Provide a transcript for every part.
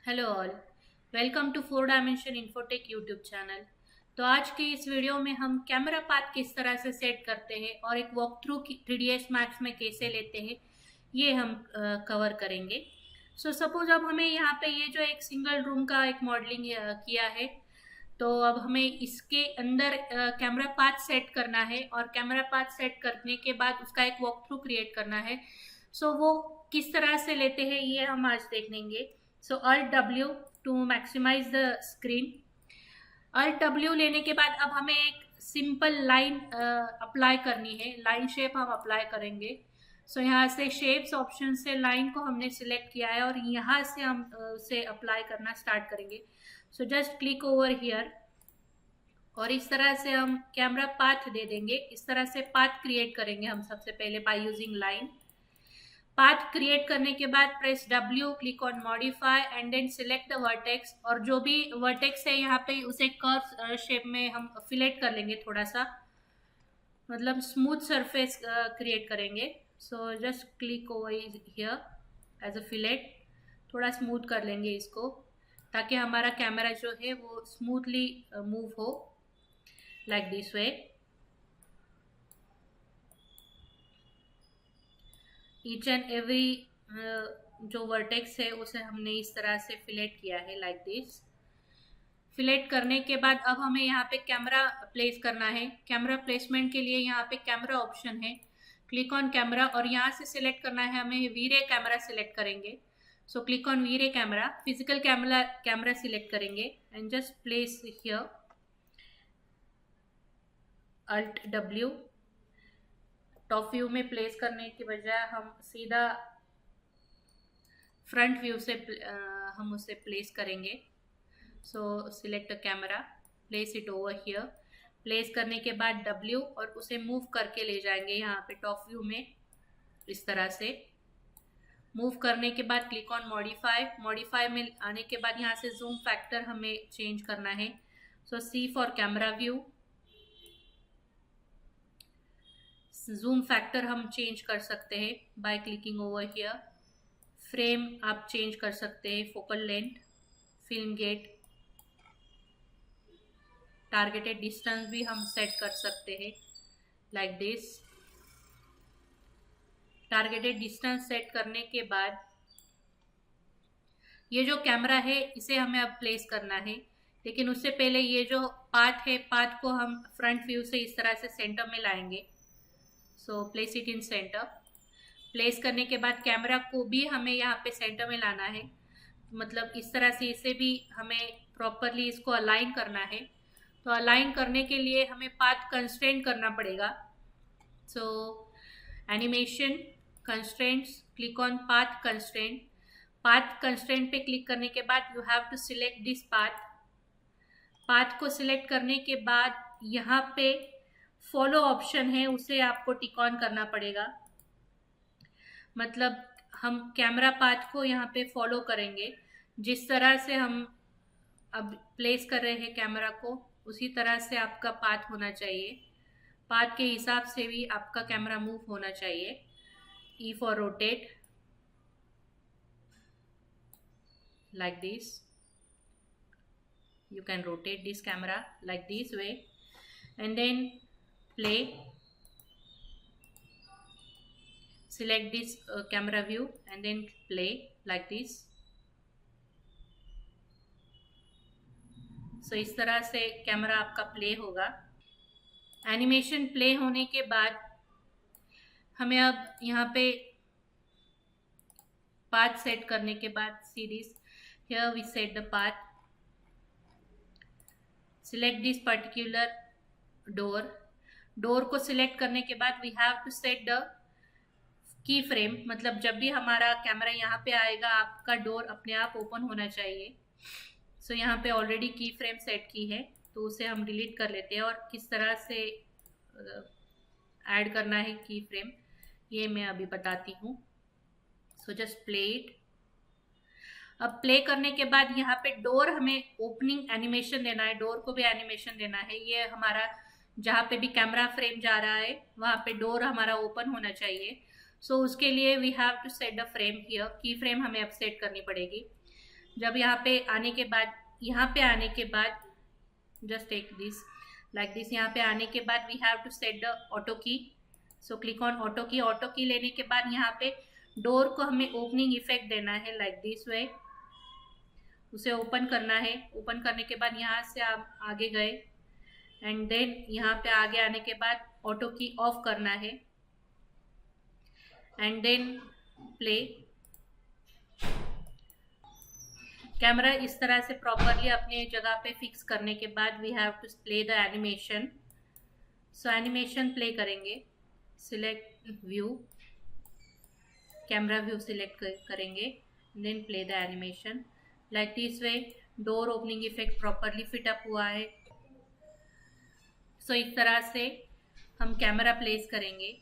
Hello all, welcome to 4 dimension Infotech YouTube channel. तो आज के इस वीडियो में हम कैमरा पाथ किस तरह से सेट करते हैं और एक वॉक थ्रू 3ds मैक्स में कैसे लेते हैं ये हम कवर करेंगे। सपोज अब हमें यहाँ पे ये जो एक सिंगल रूम का एक मॉडलिंग किया है, तो अब हमें इसके अंदर कैमरा पाथ सेट करना है और कैमरा पाथ सेट करने के बाद उसका एक वॉक थ्रू क्रिएट करना है। वो किस तरह से लेते हैं ये हम आज देखेंगे। Alt W to maximize the screen. Alt W लेने के बाद अब हमें एक सिंपल लाइन अप्लाई करनी है, लाइन शेप हम अप्लाई करेंगे। यहाँ से शेप्स ऑप्शन से लाइन को हमने सिलेक्ट किया है और यहाँ से हम उसे अप्लाई करना स्टार्ट करेंगे। जस्ट क्लिक ओवर हियर और इस तरह से हम कैमरा पाथ दे देंगे। इस तरह से पाथ क्रिएट करेंगे हम सबसे पहले by using line. Path create करने के बाद press W, click on modify and then select the vertex, और जो भी वर्टेक्स है यहाँ पे उसे कर्व शेप में हम फिलेट कर लेंगे, थोड़ा सा मतलब स्मूथ सरफेस क्रिएट करेंगे। Just click over here as a fillet, थोड़ा स्मूथ कर लेंगे इसको ताकि हमारा कैमरा जो है वो स्मूथली मूव हो, like this way. Each and every जो वर्टेक्स है उसे हमने इस तरह से फिलेट किया है, लाइक दिस। फिलेट करने के बाद अब हमें यहाँ पे कैमरा प्लेस करना है। कैमरा प्लेसमेंट के लिए यहाँ पे कैमरा ऑप्शन है, क्लिक ऑन कैमरा और यहाँ से सिलेक्ट करना है हमें वीरे कैमरा सिलेक्ट करेंगे। Click on VRay camera, physical camera select करेंगे and just place here. Alt W, top view में प्लेस करने की बजाय हम सीधा फ्रंट व्यू से हम उसे प्लेस करेंगे। Select the camera, place it over here. Place करने के बाद W और उसे मूव करके ले जाएंगे यहाँ पे टॉप व्यू में, इस तरह से। मूव करने के बाद क्लिक ऑन मॉडिफाई। मॉडिफाई में आने के बाद यहाँ से जूम फैक्टर हमें चेंज करना है। C for camera view. Zoom factor हम चेंज कर सकते हैं by clicking over here. Frame आप चेंज कर सकते हैं, focal length, film gate, targeted distance भी हम सेट कर सकते हैं, like this. Targeted distance set करने के बाद ये जो कैमरा है इसे हमें अब प्लेस करना है, लेकिन उससे पहले ये जो पाथ है, पाथ को हम फ्रंट व्यू से इस तरह से सेंटर में लाएंगे। Place it in centre. Place करने के बाद कैमरा को भी हमें यहाँ पे सेंटर में लाना है, मतलब इस तरह से इसे भी हमें प्रॉपरली इसको अलाइन करना है। तो अलाइन करने के लिए हमें पाथ कंस्ट्रेंट करना पड़ेगा। Animation constraints, click on path constraint. Path constraint पे क्लिक करने के बाद you have to select this path. Path को सिलेक्ट करने के बाद यहाँ पे फॉलो ऑप्शन है, उसे आपको टिक ऑन करना पड़ेगा। मतलब हम कैमरा पाथ को यहाँ पे फॉलो करेंगे, जिस तरह से हम अब प्लेस कर रहे हैं कैमरा को उसी तरह से आपका पाथ होना चाहिए। पाथ के हिसाब से भी आपका कैमरा मूव होना चाहिए। E for rotate, like this. You can rotate this camera like this way and then play. Select this camera view and then play like this. इस तरह से कैमरा आपका प्ले होगा। एनिमेशन प्ले होने के बाद हमें अब यहाँ पे पाथ सेट करने के बाद series, here we set the path. Select this particular door. Door को सिलेक्ट करने के बाद we have to set the key frame, मतलब जब भी हमारा कैमरा यहाँ पे आएगा आपका डोर अपने आप ओपन होना चाहिए। यहाँ पे ऑलरेडी की फ्रेम सेट की है तो उसे हम डिलीट कर लेते हैं, और किस तरह से ऐड करना है की फ्रेम ये मैं अभी बताती हूँ। Just play it. अब प्ले करने के बाद यहाँ पे डोर हमें ओपनिंग एनिमेशन देना है, डोर को भी एनिमेशन देना है। ये हमारा जहाँ पे भी कैमरा फ्रेम जा रहा है वहाँ पे डोर हमारा ओपन होना चाहिए। उसके लिए we have to set the frame here. Key frame हमें अब सेट करनी पड़ेगी। जब यहाँ पे आने के बाद just take this like this, यहाँ पे आने के बाद we have to set the auto key. So click on auto की लेने के बाद यहाँ पे डोर को हमें ओपनिंग इफेक्ट देना है लाइक दिस वे, उसे ओपन करना है। ओपन करने के बाद यहाँ से आप आगे गए एंड देन यहाँ पे आगे आने के बाद ऑटो की ऑफ करना है एंड देन प्ले। कैमरा इस तरह से प्रॉपरली अपने जगह पे फिक्स करने के बाद we have to play the animation. So animation play करेंगे, select view, camera view select करेंगे, then play the animation like this way. Door opening effect properly fit up हुआ है। सो इस तरह से हम कैमरा प्लेस करेंगे।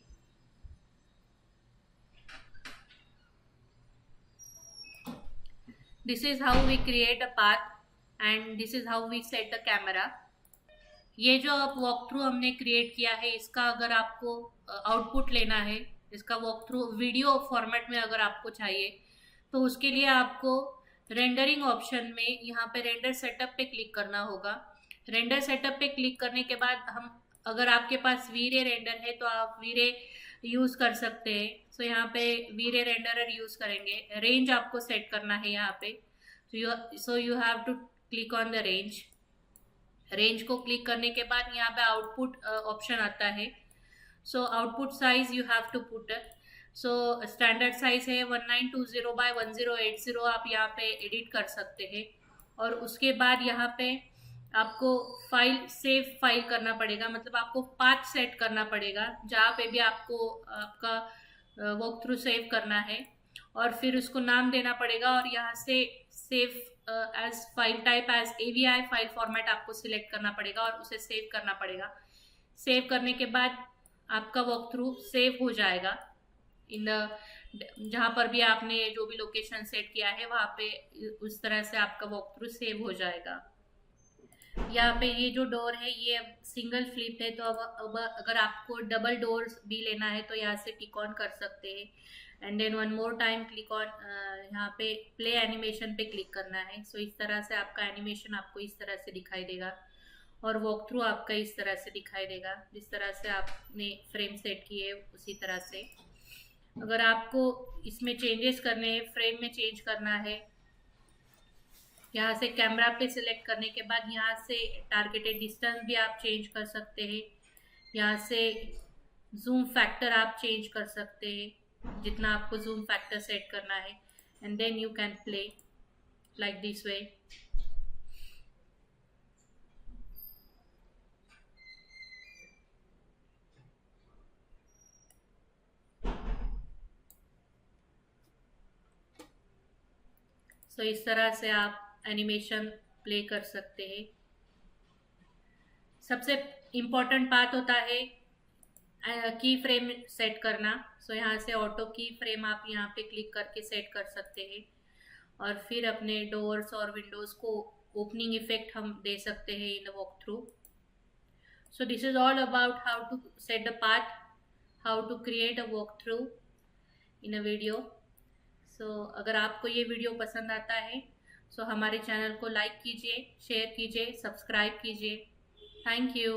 This is how we create a path and this is how we set the camera. ये जो अब वॉक थ्रू हमने क्रिएट किया है, इसका अगर आपको आउटपुट लेना है, इसका वॉक थ्रू वीडियो फॉर्मेट में अगर आपको चाहिए, तो उसके लिए आपको रेंडरिंग ऑप्शन में यहाँ पे रेंडर सेटअप पे क्लिक करना होगा। रेंडर सेटअप पे क्लिक करने के बाद हम, अगर आपके पास वी-रे रेंडर है तो आप वी-रे यूज़ कर सकते हैं। सो यहाँ पे वी-रे रेंडरर यूज़ करेंगे। रेंज आपको सेट करना है यहाँ पे, so you have to click on the range. Range को क्लिक करने के बाद यहाँ पे आउटपुट ऑप्शन आता है। So output size you have to put, so standard size है 1920 बाय 1080, आप यहाँ पे एडिट कर सकते हैं। और उसके बाद यहाँ पे आपको सेव फाइल करना पड़ेगा, मतलब आपको पाथ सेट करना पड़ेगा जहाँ पे भी आपको आपका वॉक थ्रू सेव करना है, और फिर उसको नाम देना पड़ेगा। और यहाँ से save as file type as AVI file format आपको सिलेक्ट करना पड़ेगा और उसे सेव करना पड़ेगा। सेव करने के बाद आपका वॉक थ्रू सेव हो जाएगा इन जहाँ पर भी आपने जो भी लोकेशन सेट किया है वहाँ पे, उस तरह से आपका वॉक थ्रू सेव हो जाएगा। यहाँ पे ये जो डोर है ये सिंगल फ्लिप है, तो अब अगर आपको डबल डोर भी लेना है तो यहाँ से क्लिक ऑन कर सकते हैं and then one more time click on, यहाँ पे प्ले एनिमेशन पे क्लिक करना है। सो इस तरह से आपका एनिमेशन आपको इस तरह से दिखाई देगा और वॉक थ्रू आपका इस तरह से दिखाई देगा, जिस तरह से आपने फ्रेम सेट किए उसी तरह से। अगर आपको इसमें चेंजेस करने हैं, फ्रेम में चेंज करना है, यहाँ से कैमरा पे सिलेक्ट करने के बाद यहाँ से टारगेटेड डिस्टेंस भी आप चेंज कर सकते हैं। यहाँ से जूम फैक्टर आप चेंज कर सकते हैं, जितना आपको जूम फैक्टर सेट करना है, and then you can play like this way. So इस तरह से आप एनिमेशन प्ले कर सकते हैं। सबसे इम्पॉर्टेंट बात होता है की फ्रेम सेट करना। सो यहाँ से ऑटो की फ्रेम आप यहाँ पे क्लिक करके सेट कर सकते हैं और फिर अपने डोर्स और विंडोज को ओपनिंग इफेक्ट हम दे सकते हैं in the walkthrough. So this is all about how to set the path, how to create a walkthrough in a video. So अगर आपको ये वीडियो पसंद आता है सो हमारे चैनल को लाइक कीजिए, शेयर कीजिए, सब्सक्राइब कीजिए। Thank you.